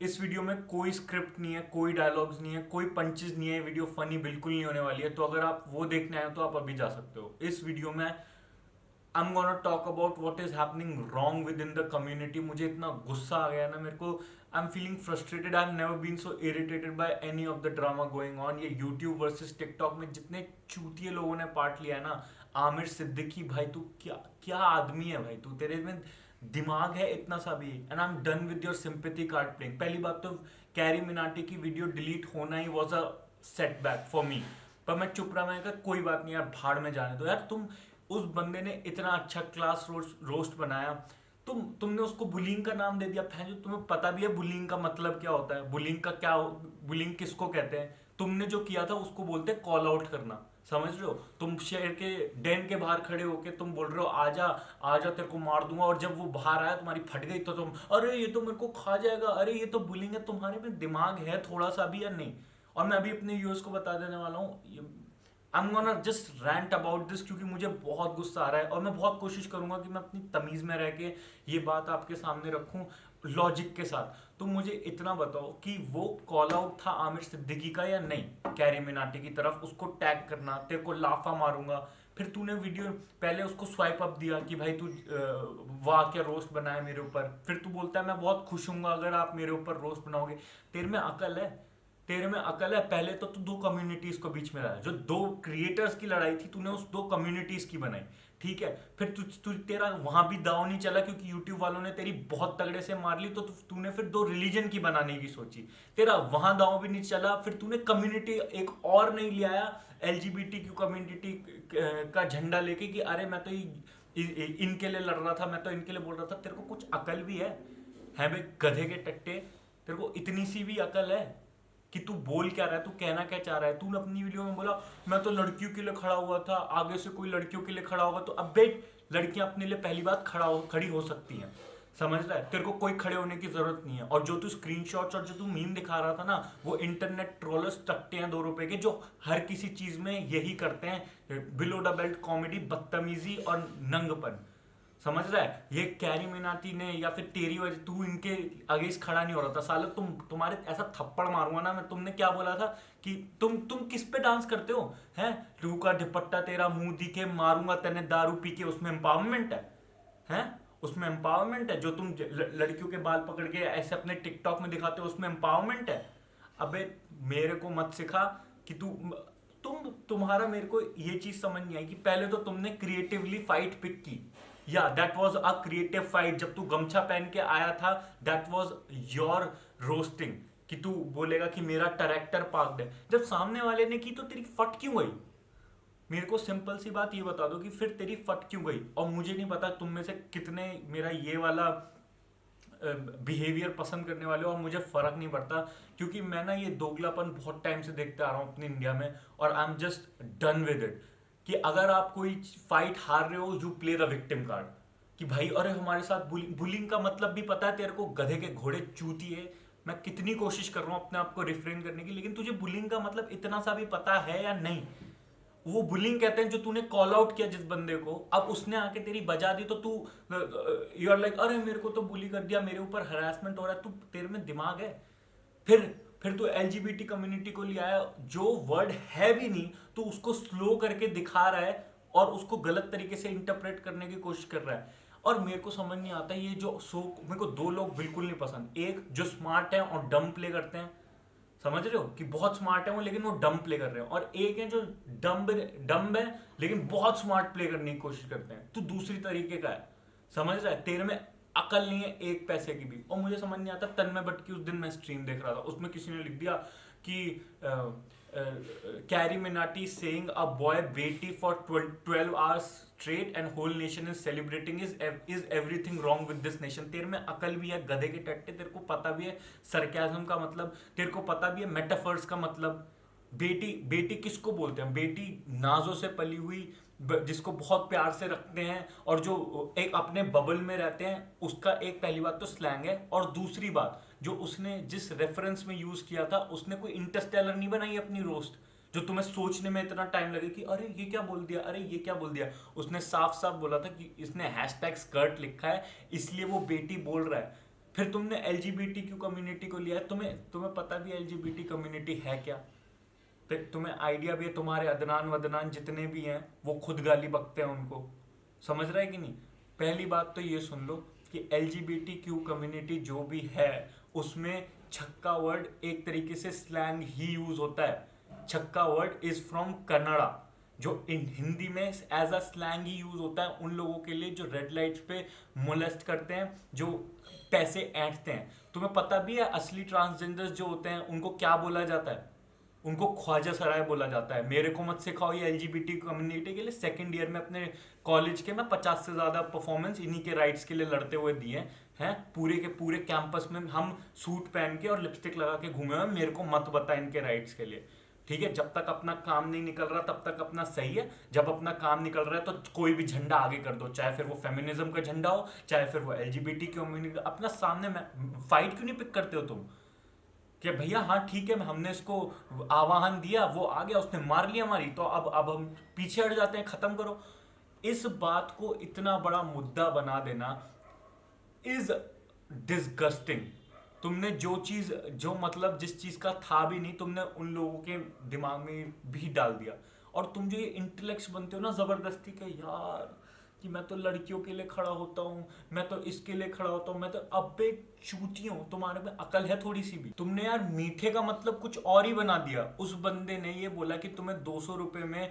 इस वीडियो में कोई स्क्रिप्ट नहीं है, कोई डायलॉग्स नहीं है, कोई पंचेस नहीं है। वीडियो फनी बिल्कुल नहीं होने वाली है, तो अगर आप वो देखने आए हो तो आप अभी जा सकते हो। इस वीडियो में I'm gonna talk about what is happening wrong within the community। मुझे इतना गुस्सा आ गया ना मेरे को। I'm feeling frustrated। I've never been so irritated by any of the drama going on। ये YouTube वर्सेस TikTok में जितने चूतिए लोगों ने पार्ट लिया है ना, आमिर सिद्दीकी भाई तू क्या क्या आदमी है भाई तू, तेरे में दिमाग है इतना सा भी। And I am done with your sympathy card playing. पहली बात तो कैरी मिनाटी की वीडियो डिलीट होना he was a setback for me, पर मैं चुप रहा। मैं कहा कोई बात नहीं यार, भाड़ में जाने दो यार। तुम उस बंदे ने इतना अच्छा क्लास रोस्ट बनाया, तुमने उसको बुलिंग का नाम दे दिया। जो तुम्हें पता भी है बुलिंग का मतलब क्या होता है, बुलिंग किसको कहते हैं। तुमने जो किया था उसको बोलते हैं कॉल आउट करना, समझ रहे हो। तुम शहर के डैन के बाहर खड़े होके तुम बोल रहे हो आजा आजा तेरे को मार दूंगा, और जब वो बाहर आया तुम्हारी फट गई तो तुम अरे ये तो मेरे को खा जाएगा, अरे ये तो बुलिंग है। तुम्हारे में दिमाग है थोड़ा सा भी या नहीं? और मैं अभी अपने व्यूअर्स को बता देने वाला हूँ, I am gonna just rant about this, क्योंकि मुझे बहुत गुस्सा आ रहा है और मैं बहुत कोशिश करूंगा कि मैं अपनी तमीज में रह के ये बात आपके सामने रखूं लॉजिक के साथ। तो मुझे इतना बताओ कि वो कॉल आउट था आमिर सिद्दीकी का या नहीं, कैरी मिनाटी की तरफ उसको टैग करना, तेरे को लाफा मारूंगा। फिर तूने वीडियो पहले उसको स्वाइप अप दिया कि भाई तू वाह क्या रोस्ट बनाया मेरे ऊपर, फिर तू बोलता है मैं बहुत खुश हूँ अगर आप मेरे ऊपर रोस्ट बनाओगे। तेरे में अकल है? तेरे में अकल है? पहले तो तू दो कम्युनिटीज को बीच में लाया, जो दो क्रिएटर्स की लड़ाई थी तूने उस दो कम्युनिटीज की बनाई, ठीक है। फिर तेरा वहां भी दाव नहीं चला क्योंकि यूट्यूब वालों ने तेरी बहुत तगड़े से मार ली, तो तूने फिर दो रिलीजन की बनाने की सोची, तेरा वहां दाव भी नहीं चला। फिर तूने कम्युनिटी एक और नहीं ले आया LGBTQ कम्युनिटी का झंडा लेके कि अरे मैं तो इनके लिए लड़ रहा था, मैं तो इनके लिए बोल रहा था। तेरे को कुछ अकल भी है भाई गधे के टट्टे? तेरे को इतनी सी भी अकल है कि तू बोल क्या रहा है, तू कहना क्या चाह रहा है? तूने अपनी वीडियो में बोला मैं तो लड़कियों के लिए खड़ा हुआ था, आगे से कोई लड़कियों के लिए खड़ा होगा तो अब बेट लड़कियां अपने लिए पहली बात खड़ी हो सकती हैं, समझ रहा है। तेरे को कोई खड़े होने की जरूरत नहीं है। और जो तू स्क्रीनशॉट्स और जो तू मीम दिखा रहा था ना, वो इंटरनेट ट्रोलर्स टकते हैं 2 रुपए के, जो हर किसी चीज में यही करते हैं, बिलो द बेल्ट कॉमेडी, बदतमीजी और नंगपन, समझ रहा है। ये कैरी मिनाटी ने या फिर तेरी वजह तू इनके अगेंस्ट खड़ा नहीं हो रहा था। साले तुम्हारे ऐसा थप्पड़ मारूंगा ना मैं। तुमने क्या बोला था कि तुम किस पे डांस करते हो? हैं रू का दुपट्टा तेरा मुंह दिखे मारूंगा तेने दारू पी के, उसमें एम्पावरमेंट है? हैं उसमें एम्पावरमेंट है? जो तुम लड़कियों के बाल पकड़ के ऐसे अपने टिकटॉक में दिखाते हो उसमें एम्पावरमेंट है? अबे मेरे को मत सिखा कि तुम्हारा मेरे को ये चीज समझ नहीं आई कि पहले तो तुमने क्रिएटिवली फाइट पिक की, या that was a creative fight. जब तू गमछा पहन के आया था दैट वाज योर रोस्टिंग, कि तू बोलेगा कि मेरा कैरेक्टर पाक्ड है। जब सामने वाले ने की तो तेरी फट क्यों गई? मेरे को सिंपल सी बात ये बता दो कि फिर तेरी फट क्यों गई। और मुझे नहीं पता तुम में से कितने मेरा ये वाला बिहेवियर पसंद करने वाले हो, और मुझे फर्क नहीं पड़ता क्योंकि मैं ना ये दोगलापन बहुत टाइम से देखते आ रहा हूँ अपनी इंडिया में, और I am just done with it. कि अगर आप कोई फाइट हार रहे हो, you play the victim card, कि भाई अरे हमारे साथ बुलिंग का मतलब भी पता है तेरे को, गधे के घोड़े चूती है। मैं कितनी कोशिश कर रहा हूँ अपने आप को रिफ्रेन करने की, लेकिन तुझे बुलिंग का मतलब इतना सा भी पता है या नहीं? वो बुलिंग कहते हैं जो तूने कॉल आउट किया जिस बंदे को, अब उसने आके तेरी बजा दी तो तू यू आर लाइक अरे मेरे को तो बुली कर दिया, मेरे ऊपर हरासमेंट हो रहा है। तू तेरे में दिमाग है? फिर तू LGBT कम्युनिटी को ले आया, जो वर्ड है भी नहीं तो उसको स्लो करके दिखा रहा है और उसको गलत तरीके से इंटरप्रेट करने की कोशिश कर रहा है। और मेरे को समझ नहीं आता ये जो मेरे को दो लोग बिल्कुल नहीं पसंद। एक जो स्मार्ट है और डम प्ले करते हैं, समझ रहे हो कि बहुत स्मार्ट है वो लेकिन वो डम प्ले कर रहे हैं, और एक है जो डम्ब है लेकिन बहुत स्मार्ट प्ले करने की कोशिश करते हैं। तू दूसरी तरीके का है, समझ रहा है। तेरे में अकल नहीं है एक पैसे की भी। और मुझे समझ नहीं आता, तन्मय भट्ट की उस दिन मैं स्ट्रीम देख रहा था, उसमें किसी ने लिख दिया कि Carry Minati saying a boy बेटी for 12 hours straight and whole nation is celebrating is everything wrong with this nation. तेरे में अकल भी है गधे के टट्टे, तेरे को पता भी है सरकाजम का मतलब, तेरे को पता भी है मेटाफर्स का मतलब। बेटी बेटी किसको बोलते हैं? बेटी नाजों से पली हुई, जिसको बहुत प्यार से रखते हैं और जो एक अपने बबल में रहते हैं, उसका एक पहली बात तो स्लैंग है। और दूसरी बात जो उसने जिस रेफरेंस में यूज किया था, उसने कोई इंटरस्टेलर नहीं बनाई अपनी रोस्ट जो तुम्हें सोचने में इतना टाइम लगे कि अरे ये क्या बोल दिया, अरे ये क्या बोल दिया। उसने साफ साफ बोला था कि इसने हैशटैग स्कर्ट लिखा है इसलिए वो बेटी बोल रहा है। फिर तुमने LGBTQ कम्युनिटी को लिया है, तुम्हें पता भी LGBT कम्युनिटी है क्या? तुम्हें आइडिया भी है? तुम्हारे अदनान वदनान जितने भी हैं वो खुद गाली बकते हैं उनको, समझ रहा है कि नहीं? पहली बात तो ये सुन लो कि LGBTQ कम्युनिटी जो भी है उसमें छक्का वर्ड एक तरीके से स्लैंग ही यूज होता है। छक्का वर्ड इज फ्रॉम कन्नड़ा, जो इन हिंदी में एज अ स्लैंग ही यूज होता है उन लोगों के लिए जो रेड लाइट्स पे मोलेस्ट करते हैं, जो पैसे ऐंठते हैं। तुम्हें पता भी है असली ट्रांसजेंडर्स जो होते हैं उनको क्या बोला जाता है? उनको ख्वाजा सराय बोला जाता है। मेरे को मत सिखाओ ये LGBT कम्युनिटी के लिए। सेकंड ईयर में अपने कॉलेज के मैं 50 से ज्यादा परफॉर्मेंस इन्हीं के राइट्स के लिए लड़ते हुए दिए हैं। पूरे के पूरे कैंपस में हम सूट पहन के और लिपस्टिक लगा के घूमे हुए। मेरे को मत बता इनके राइट्स के लिए, ठीक है? जब तक अपना काम नहीं निकल रहा तब तक अपना सही है। जब अपना काम निकल रहा है तो कोई भी झंडा आगे कर दो, चाहे फिर वो फेमिनिज्म का झंडा हो, चाहे फिर वो LGBT कम्युनिटी। अपना सामने में फाइट क्यों नहीं पिक करते हो तुम कि भैया हाँ ठीक है, हमने इसको आवाहन दिया, वो आ गया, उसने मार लिया हमारी, तो अब हम पीछे हट जाते हैं, खत्म करो। इस बात को इतना बड़ा मुद्दा बना देना इज डिस्गस्टिंग। तुमने जो मतलब जिस चीज का था भी नहीं, तुमने उन लोगों के दिमाग में भी डाल दिया। और तुम जो ये इंटेलेक्ट्स बनते हो ना जबरदस्ती के, यार कि मैं तो लड़कियों के लिए खड़ा होता हूँ, मैं तो इसके लिए खड़ा होता हूँ, मैं तो अबे चूतियों, तुम्हारे में अकल है थोड़ी सी भी? तुमने यार मीठे का मतलब कुछ और ही बना दिया। उस बंदे ने ये बोला कि तुम्हें 200 रुपए में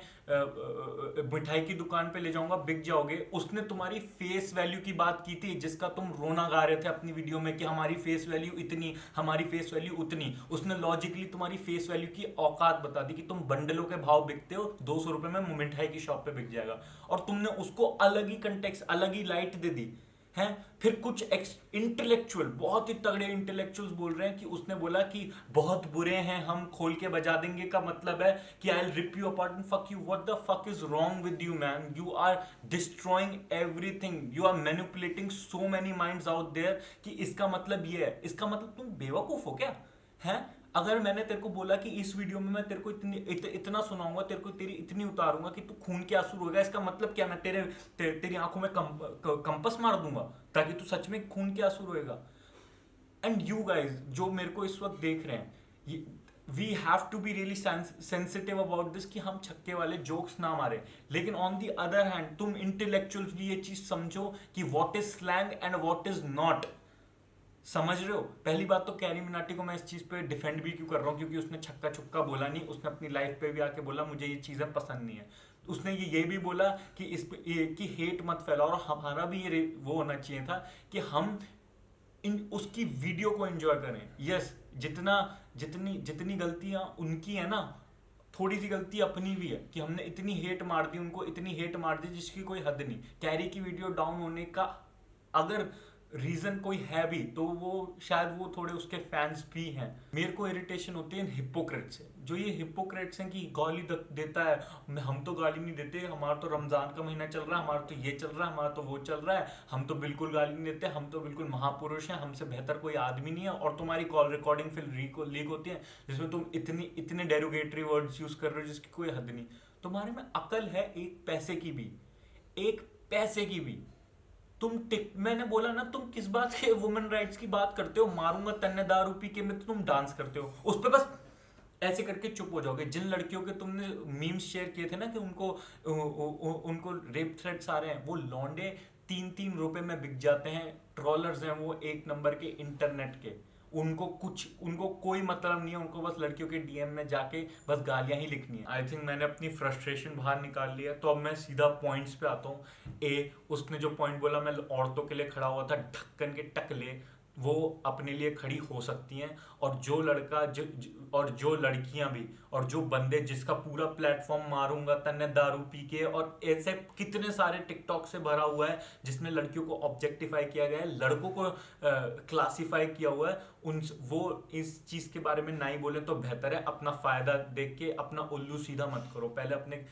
मिठाई की दुकान पे ले जाऊंगा, बिक जाओगे। उसने तुम्हारी फेस वैल्यू की बात की थी, जिसका तुम रोना गा रहे थे अपनी वीडियो में कि हमारी फेस वैल्यू इतनी, हमारी फेस वैल्यू उतनी। उसने लॉजिकली तुम्हारी फेस वैल्यू की औकात बता दी कि तुम बंडलों के भाव बिकते हो, 200 रुपए में मिठाई की शॉप पे बिक जाएगा। और तुमने उसको अलग ही कंटेक्स्ट, अलग ही लाइट दे दी है। फिर कुछ इंटेलेक्चुअल, बहुत ही तगड़े इंटेलेक्चुअल्स बोल रहे हैं कि उसने बोला कि बहुत बुरे हैं हम, खोल के बजा देंगे का मतलब है कि I will rip you apart and fuck you. What the fuck is wrong with you man? You are destroying everything, you are manipulating so many minds out there. कि इसका मतलब ये है, इसका मतलब तुम बेवकूफ हो क्या है? अगर मैंने तेरे को बोला कि इस वीडियो में मैं तेरे को इतना सुनाऊंगा, तेरे को तेरी इतनी उतारूंगा कि तू खून के आंसू रोएगा, इसका मतलब क्या? मैं तेरी आंखों में कंपस मार दूंगा ताकि तू सच में खून के आंसू रोएगा? एंड यू गाइज जो मेरे को इस वक्त देख रहे हैं, we have to be really sensitive about this कि हम छक्के वाले जोक्स ना मारे। लेकिन ऑन दी अदर हैंड तुम इंटेलेक्चुअल्स भी ये चीज समझो कि what is slang and what is not. समझ रहे हो? पहली बात तो कैरी मिनाटी को मैं इस चीज पे डिफेंड भी क्यों कर रहा हूँ, क्योंकि उसने छक्का छुक्का बोला नहीं, उसने अपनी लाइफ पे भी आके बोला मुझे ये चीजें पसंद नहीं है। उसने ये भी बोला कि कि हेट मत फैलाओ। और हमारा भी ये वो होना चाहिए था कि हम उसकी वीडियो को एंजॉय करें। यस, जितनी जितनी गलतियां उनकी है ना, थोड़ी सी गलती अपनी भी है कि हमने इतनी हेट मार दी उनको, इतनी हेट मार दी जिसकी कोई हद नहीं। कैरी की वीडियो डाउन होने का अगर रीजन कोई है भी तो वो शायद वो थोड़े उसके फैंस भी हैं। मेरे को इरिटेशन होती है हिपोक्रेट से, जो ये हिपोक्रेट्स हैं कि गाली देता है, हम तो गाली नहीं देते, हमारा तो रमजान का महीना चल रहा है, हमारा तो ये चल रहा है, हमारा तो वो चल रहा है, हम तो बिल्कुल गाली नहीं देते, हम तो बिल्कुल महापुरुष हैं, हमसे बेहतर कोई आदमी नहीं है। और तुम्हारी कॉल रिकॉर्डिंग फिर लीक होती है जिसमें तुम इतने डेरोगेटरी वर्ड्स यूज कर रहे हो जिसकी कोई हद नहीं। तुम्हारे में अकल है एक पैसे की भी, एक पैसे की भी? मैंने बोला ना, तुम किस बात के वुमेन राइट्स की बात करते हो? मारूंगा तन्ने दारू पी के में, तो तुम डांस करते हो उस पे, बस ऐसे करके चुप हो जाओगे। जिन लड़कियों के तुमने मीम्स शेयर किए थे ना कि उनको रेप थ्रेट्स आ रहे हैं, वो लौंडे 3-3 रुपए में बिक जाते हैं। ट्रोलर्स हैं वो एक नंबर के इंटरनेट के। उनको कोई मतलब नहीं है, उनको बस लड़कियों के डीएम में जाके बस गालियां ही लिखनी है। आई थिंक मैंने अपनी फ्रस्ट्रेशन बाहर निकाल लिया, तो अब मैं सीधा पॉइंट्स पे आता हूँ। उसने जो पॉइंट बोला मैं औरतों के लिए खड़ा हुआ था, ढक्कन के टकले वो अपने लिए खड़ी हो सकती हैं। और जो लड़का और जो लड़कियां भी और जो बंदे जिसका पूरा प्लेटफॉर्म मारूंगा तन्ने दारू पी के, और ऐसे कितने सारे टिकटॉक से भरा हुआ है जिसमें लड़कियों को ऑब्जेक्टिफाई किया गया है, लड़कों को क्लासिफाई किया हुआ है, वो इस चीज के बारे में ना ही बोले तो बेहतर है। अपना फायदा देख के अपना उल्लू सीधा मत करो, पहले अपने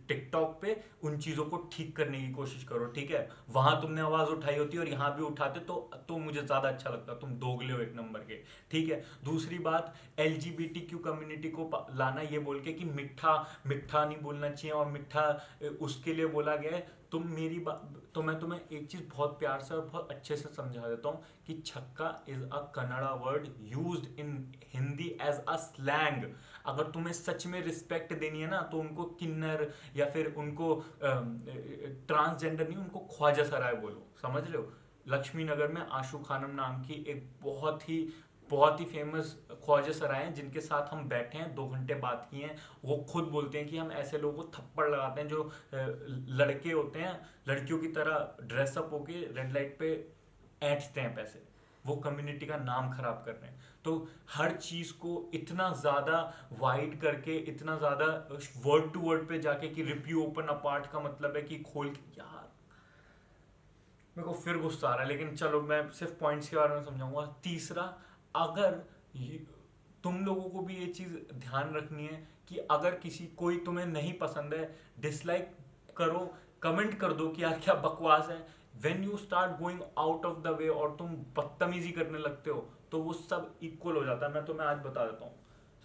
टिकटॉक पे उन चीजों को ठीक करने की कोशिश करो, ठीक है? वहां तुमने आवाज उठाई होती और यहाँ भी उठाते तो मुझे ज्यादा अच्छा लगता। तुम दोगले हो एक नंबर के, ठीक है? दूसरी बात, LGBTQ कम्युनिटी को लाना ये बोल के कि मिठा मिठा नहीं बोलना चाहिए और मिठा उसके लिए बोला गया है। तुम मेरी बात, तो मैं तुम्हें एक चीज बहुत प्यार से और बहुत अच्छे से समझा देता हूँ कि छक्का is a Kannada word used in Hindi as a slang. अगर तुम्हें सच में रिस्पेक्ट देनी है ना, तो उनको किन्नर या फिर उनको ट्रांसजेंडर नहीं, उनको ख्वाजा सराय बोलो, समझ रहे हो। लक्ष्मी नगर में आशू खानम नाम की एक बहुत ही फेमस ख्वाजा सराय हैं, जिनके साथ हम बैठे हैं, 2 घंटे बात किए हैं। वो खुद बोलते हैं कि हम ऐसे लोगों को थप्पड़ लगाते हैं जो लड़के होते हैं, लड़कियों की तरह ड्रेसअप होके रेड लाइट पे ऐंठते हैं पैसे, वो कम्युनिटी का नाम खराब कर रहे हैं। तो हर चीज को इतना ज्यादा वाइड करके, इतना ज्यादा वर्ड टू वर्ड पे जाके कि रिप यू ओपन अपार्ट का मतलब है कि खोल के, यार मेरे को फिर गुस्सा आ रहा है। लेकिन चलो मैं सिर्फ पॉइंट्स के बारे में समझाऊंगा। तीसरा, अगर तुम लोगों को भी ये चीज ध्यान रखनी है कि अगर कोई तुम्हें नहीं पसंद है, डिसलाइक करो, कमेंट कर दो कि यार क्या बकवास है। When you start going out of the way और तुम बदतमीजी करने लगते हो, तो वो सब इक्वल हो जाता है। मैं तुम्हें आज बता देता हूँ,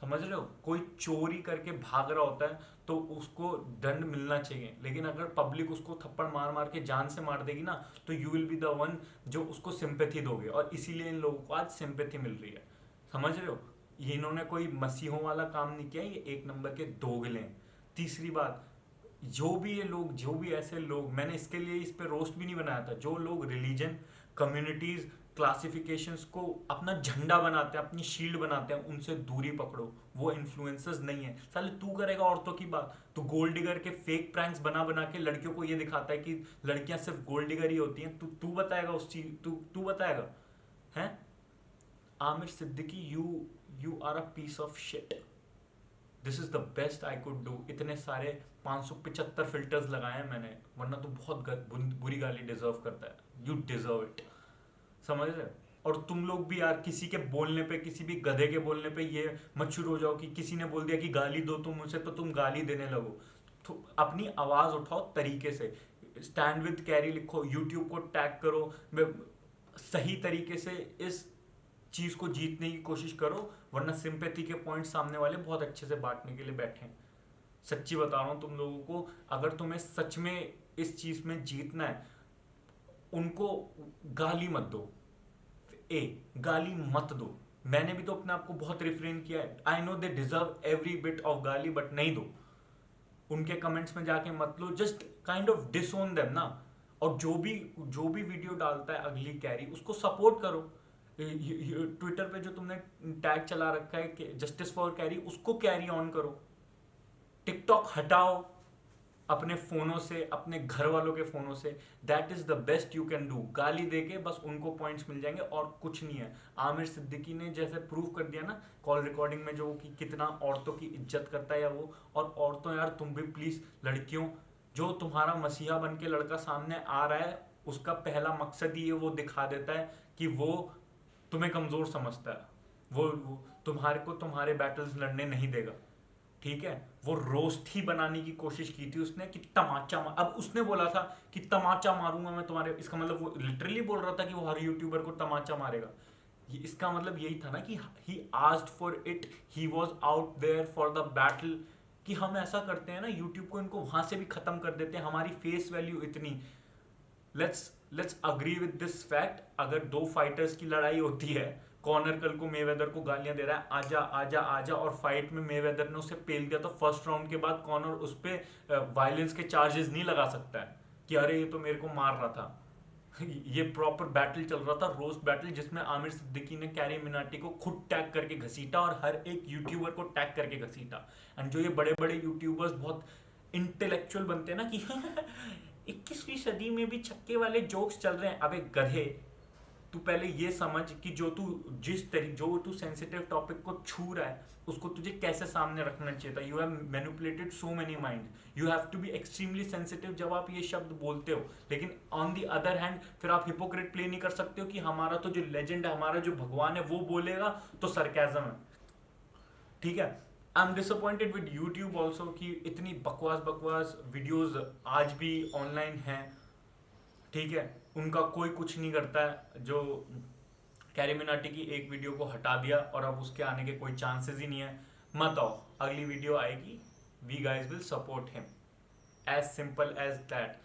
समझ रहे हो। कोई चोरी करके भाग रहा होता है तो उसको दंड मिलना चाहिए, लेकिन अगर पब्लिक उसको थप्पड़ मार मार के जान से मार देगी ना, तो you will be the one जो उसको सिंपैथी दोगे। और इसीलिए इन लोगों को आज सिंपैथी मिल रही है, समझ रहे हो। ये इन्होंने कोई मसीहों वाला काम नहीं किया, ये एक नंबर के दोगले हैं। तीसरी बात, जो भी ऐसे लोग, मैंने इसके लिए इस पे रोस्ट भी नहीं बनाया था, जो लोग रिलीजन, कम्युनिटीज, क्लासिफिकेशंस को अपना झंडा बनाते हैं, अपनी शील्ड बनाते हैं, उनसे दूरी पकड़ो। वो इन्फ्लुएंसर्स नहीं है। साले तू करेगा औरतों की बात, तू गोल्ड डिगर के फेक प्रैंक्स बना बना के लड़कियों को ये दिखाता है कि लड़कियां सिर्फ गोल्ड डिगर ही होती हैं। तू बताएगा उस चीज, तू बताएगा हैं। Aamir Siddiqui, you are a piece of shit. This is the best I could do. इतने सारे 575 फिल्टर्स लगाए हैं मैंने, वरना तो बहुत बुरी गाली डिजर्व करता है। यू डिजर्व इट, समझ रहे। और तुम लोग भी यार, किसी के बोलने पे, किसी भी गधे के बोलने पे ये मत शुरू हो जाओ कि किसी ने बोल दिया कि गाली दो तुम मुझे, तो तुम गाली देने लगो। तो अपनी आवाज उठाओ तरीके से। स्टैंड विद कैरी लिखो, यूट्यूब को टैग करो, सही तरीके से इस चीज को जीतने की कोशिश करो, वरना सिंपैथी के पॉइंट सामने वाले बहुत अच्छे से बांटने के लिए बैठे हैं। सच्ची बता रहा हूं तुम लोगों को, अगर तुम्हें सच में इस चीज में जीतना है, उनको गाली मत दो। गाली मत दो। मैंने भी तो अपने आप को बहुत रिफ्रेन किया है। I know they deserve every bit of गाली, बट नहीं दो। उनके कमेंट्स में जाके मत लो, just kind of disown them ना। और जो भी वीडियो डालता है अगली कैरी, उसको सपोर्ट करो। ट्विटर पे जो तुमने टैग चला रखा है जस्टिस फॉर कैरी, उसको कैरी ऑन करो। टिकटॉक हटाओ अपने फोनों से, अपने घर वालों के फोनों से। That is the best you can do. गाली देके बस उनको पॉइंट्स मिल जाएंगे और कुछ नहीं है। आमिर सिद्दीकी ने जैसे प्रूव कर दिया ना कॉल रिकॉर्डिंग में, जो कि कितना औरतों की इज्जत करता है या वो। और औरतों यार, तुम भी प्लीज, लड़कियों, जो तुम्हारा मसीहा बन के लड़का सामने आ रहा है, उसका पहला मकसद ही ये वो दिखा देता है कि वो तुम्हें कमजोर समझता है। वो तुम्हारे को तुम्हारे बैटल्स लड़ने नहीं देगा, ठीक है। वो रोस्ट ही बनाने की कोशिश की थी उसने कि तमाचा अब उसने बोला था कि तमाचा मारूंगा मैं तुम्हारे, इसका मतलब वो लिटरली बोल रहा था कि वो हर यूट्यूबर को तमाचा मारेगा। इसका मतलब यही था ना कि he asked for it, he was out there for the battle. कि हम ऐसा करते हैं ना, यूट्यूब को इनको वहां से भी खत्म कर देते हैं, हमारी फेस वैल्यू इतनी। Let's agree with this fact. अगर 2 फाइटर्स की लड़ाई होती है, कॉर्नर कल को मेवेदर को गालियां दे रहा है, आजा आजा आजा, और फाइट में मेवेदर ने उसे पेल दिया, तो फर्स्ट राउंड के बाद कॉर्नर उस पर वायलेंस के चार्जेस नहीं लगा सकता है कि अरे ये तो मेरे को मार रहा था। ये प्रॉपर बैटल चल रहा था, रोस्ट बैटल, जिसमें आमिर सिद्दीकी ने कैरी मिनाटी को खुद टैग करके घसीटा और हर एक यूट्यूबर को टैग करके घसीटा। एंड जो ये बड़े बड़े यूट्यूबर्स बहुत इंटेलेक्चुअल बनते हैं ना कि 21वीं सदी में भी छक्के वाले जोक्स चल रहे हैं। अबे गधे, तू पहले ये समझ कि जो तू सेंसिटिव टॉपिक को छू रहा है, उसको तुझे कैसे सामने रखना चाहिए था। You have manipulated so many mind, you have to be extremely sensitive जब आप ये शब्द बोलते हो। लेकिन ऑन दी अदर हैंड फिर आप हिपोक्रेट प्ले नहीं कर सकते हो कि हमारा तो जो लेजेंड है, हमारा जो भगवान है, वो बोलेगा तो सरकाज़म है, ठीक है। I am disappointed with YouTube also कि इतनी बकवास वीडियोज आज भी ऑनलाइन हैं, ठीक है। उनका कोई कुछ नहीं करता है। जो कैरी मिनाटी की एक वीडियो को हटा दिया और अब उसके आने के कोई चांसेस ही नहीं है। मत आओ, अगली वीडियो आएगी, we guys will support him, as simple as that.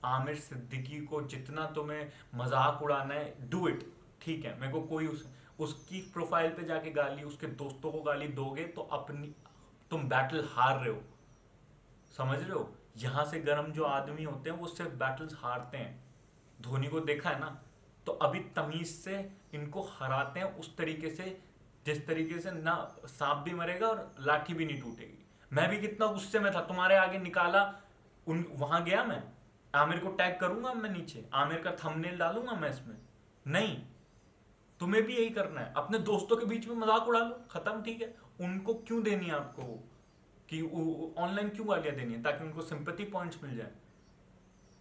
Aamir Siddiqui को जितना तुम्हें मजाक उड़ाना है डू इट, ठीक है, मेरे को कोई उसकी प्रोफाइल पे जाके गाली, उसके दोस्तों को गाली दोगे तो अपनी तुम बैटल हार रहे हो, समझ रहे हो। यहां से गर्म जो आदमी होते हैं वो सिर्फ बैटल्स हारते हैं, धोनी को देखा है ना। तो अभी तमीज से इनको हराते हैं उस तरीके से जिस तरीके से ना सांप भी मरेगा और लाठी भी नहीं टूटेगी। मैं भी कितना गुस्से में था, तुम्हारे आगे निकाला, वहां गया मैं, आमिर को टैग करूंगा मैं नीचे, आमिर का थंबनेल डालूंगा मैं इसमें, नहीं। तुम्हें भी यही करना है, अपने दोस्तों के बीच में मजाक उड़ा लो, खत्म, ठीक है। उनको क्यों देनी है आपको कि ऑनलाइन क्यों गालियां देनी है, ताकि उनको सिंपैथी पॉइंट्स मिल जाए।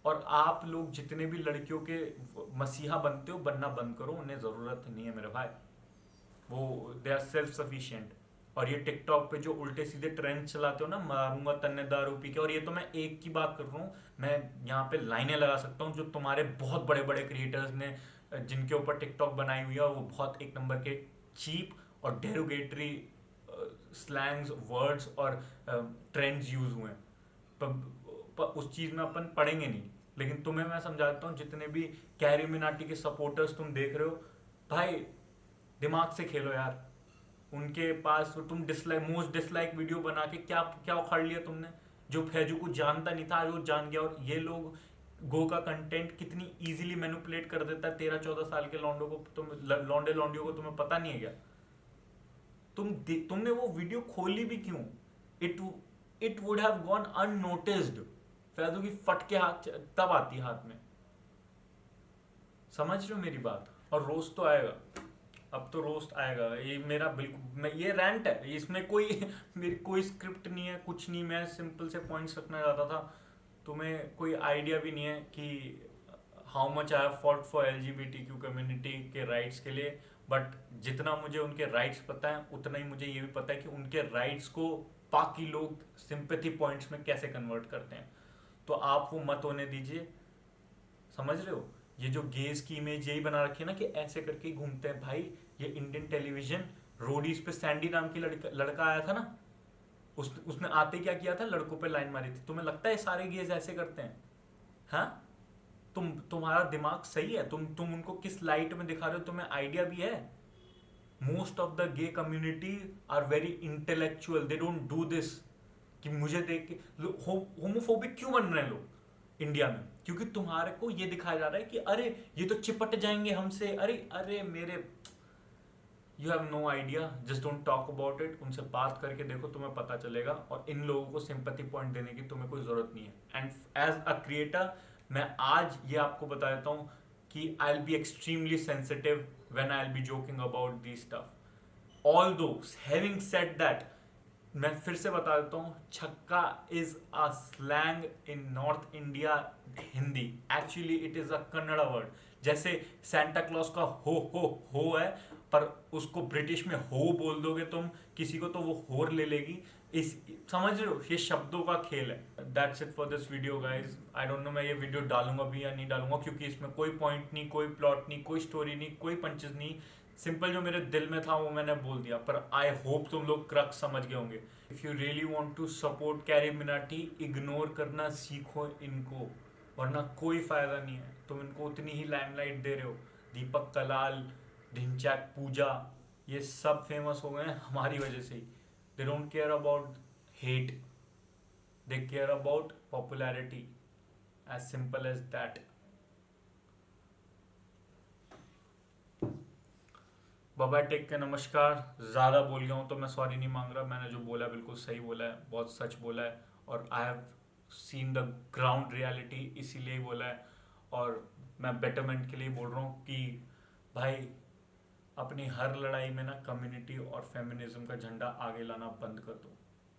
और आप लोग जितने भी लड़कियों के मसीहा बनते हो, बनना बंद करो, उन्हें जरूरत नहीं है मेरे भाई, वो दे आर सेल्फ सफिशिएंट। और ये टिकटॉक पे जो उल्टे सीधे ट्रेंड चलाते हो ना, मारूंगा तन्ने दारू पी के, और ये तो मैं एक की बात कर रहा हूँ, मैं यहाँ पे लाइनें लगा सकता हूँ जो तुम्हारे बहुत बड़े बड़े क्रिएटर्स ने जिनके ऊपर टिकटॉक बनाई हुई है, और वो बहुत एक नंबर के चीप और डेरोगेटरी स्लैंग्स, वर्ड्स और ट्रेंड्स यूज हुए हैं। पर उस चीज में अपन पढ़ेंगे नहीं, लेकिन तुम्हें मैं समझाता हूँ, जितने भी कैरी मिनाटी के सपोर्टर्स तुम देख रहे हो, भाई दिमाग से खेलो यार। उनके पास तुम डिसलाइक, मोस्ट डिसलाइक वीडियो बना के क्या क्या उखाड़ लिया तुमने। जो फैजू को जानता नहीं था आज वो जान गया। और ये लोग गो का कंटेंट कितनी इजीली मैनिपुलेट कर देता है 13-14 साल के लौंडों को, तुम लौंडे लौंडियों को तुम्हें पता नहीं है क्या। तुमने वो वीडियो खोली भी क्यों? It would have gone unnoticed. Faizu की फटके हाथ तब आती है हाथ में, समझ रहे हो मेरी बात। और रोस्ट तो आएगा, अब तो रोस्ट आएगा। ये मेरा बिल्कुल, मैं ये रैंट है, इसमें कोई मेरी कोई स्क्रिप्ट नहीं है, कुछ नहीं, मैं सिंपल से पॉइंट्स रखना चाहता था। तुम्हें कोई आइडिया भी नहीं है कि how much I have fought for LGBTQ community के राइट्स के लिए, बट जितना मुझे उनके राइट्स पता है उतना ही मुझे ये भी पता है कि उनके राइट्स को बाकी लोग सिंपैथी पॉइंट्स में कैसे कन्वर्ट करते हैं। तो आप वो मत होने दीजिए, समझ रहे हो। ये जो गेज की इमेज यही बना रखी है ना कि ऐसे करके ही घूमते हैं भाई। ये इंडियन टेलीविजन रोडीज पे सैंडी नाम की लड़का आया था ना, उसने आते क्या किया था, लड़कों पे लाइन मारी थी। तुम्हें लगता है सारे गेज ऐसे करते हैं? हाँ, तुम्हारा दिमाग सही है? तुम उनको किस लाइट में दिखा रहे हो, तुम्हें आइडिया भी है? Most of the gay community are very intellectual, they don't do this. कि मुझे देख के होमोफोबिक क्यों बन रहे हैं लोग इंडिया में? क्योंकि तुम्हारे को ये दिखाया जा रहा है कि अरे ये तो चिपट जाएंगे हमसे, अरे अरे मेरे, you have no idea, just don't talk about it. उनसे बात करके देखो, तुम्हें पता चलेगा। और इन लोगों को सिंपैथी पॉइंट देने की तुम्हें कोई जरूरत नहीं है। एंड एज अ क्रिएटर मैं आज ये आपको बता देता हूँ कि I will be extremely sensitive when I will be joking about this stuff. Although having said that, मैं फिर से बता देता हूँ, छक्का is a slang in north India Hindi. Actually it is a Kannada word. जैसे सेंटा क्लॉज का हो है, पर उसको ब्रिटिश में हो बोल दोगे तुम किसी को तो वो होर ले लेगी। इस, समझ रहे हो, ये शब्दों का खेल है। That's it for this video guys. I don't know मैं ये वीडियो डालूंगा भी या नहीं डालूंगा, क्योंकि इसमें कोई पॉइंट नहीं, कोई प्लॉट नहीं, कोई स्टोरी नहीं, कोई पंचेस नहीं। सिंपल जो मेरे दिल में था वो मैंने बोल दिया। पर आई होप तुम लोग क्रक्स समझ गए होंगे। If you really want to support Carry Minati, ignore करना सीखो इनको, वरना कोई फायदा नहीं है। तुम इनको उतनी ही लाइमलाइट दे रहे हो। दीपक कलाल, ढिंचैक पूजा, ये सब फेमस हो गए हैं हमारी वजह से ही। They don't care about hate, they care about popularity, as simple as that. बाबा टेक के नमस्कार। ज़्यादा बोल गया हूँ तो मैं सॉरी नहीं मांग रहा। मैंने जो बोला बिल्कुल सही बोला है, बहुत सच बोला है, और I have seen the ground reality, इसीलिए ही बोला है। और मैं बेटरमेंट के लिए बोल रहा हूँ कि भाई अपनी हर लड़ाई में ना कम्युनिटी और फेमिनिज्म का झंडा आगे लाना बंद कर दो।